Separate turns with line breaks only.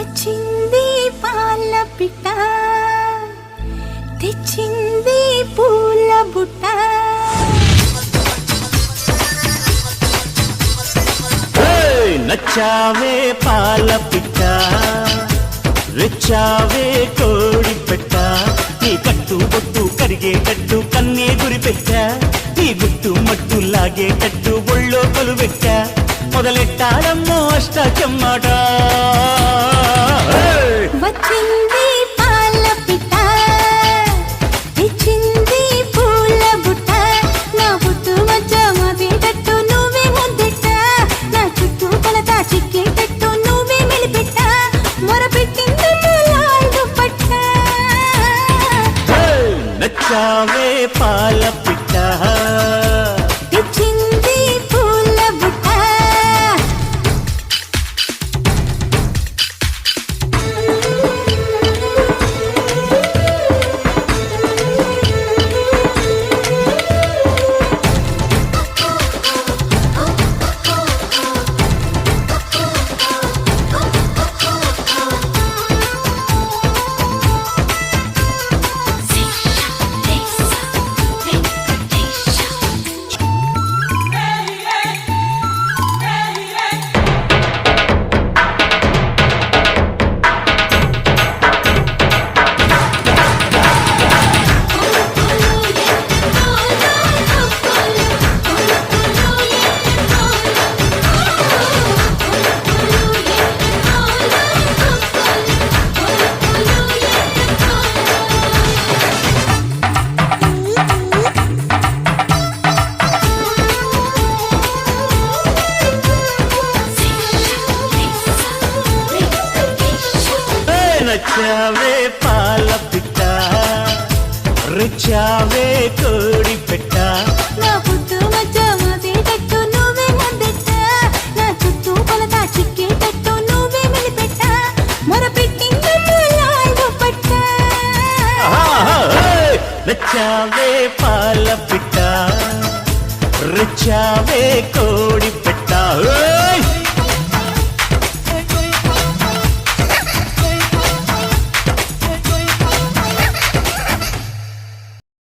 వచ్చింది పాల పిట్ట తెచ్చింది పూల బుట్ట
నచ్చావే పాల పిట్ట రెచ్చావే కోడి పెట్ట నీ కట్టు బొట్టు కరిగేటట్టు కన్నే గురి పెట్టా నీ గుట్టు మట్టు లాగేటట్టు ఒళ్ళో కొలువెట్ట మొదలెట్టాలమ్మో అష్టాచమ్మాట
వచ్చింది పాల పిట్ట తెచ్చింది పూల బుట్ట నా బుట్టు మధ్య మదేటట్టు నువ్వే ముద్దెట్ట నా చుట్టూ కొలత చిక్కేటట్టు నువ్వే మెలిపెట్ట మొరపెట్టింది లాల్డు పట్ట
నచ్చావే పాల పిట్ట
తెచ్చింది పూల బుట్ట
నచ్చావే పాల పిట్ట రుచావే కోడి పెట్ట
నా బుట్టు మధ్య మదేటట్టు నువ్వే ముద్దెట్ట నా చుట్టూ కొలత చిక్కేటట్టు నువ్వే మెలిపెట్ట మొరపెట్టింది లాల్డు పట్ట
నచ్చావే పాల పిట్ట రుచావే కోడి పెట్ట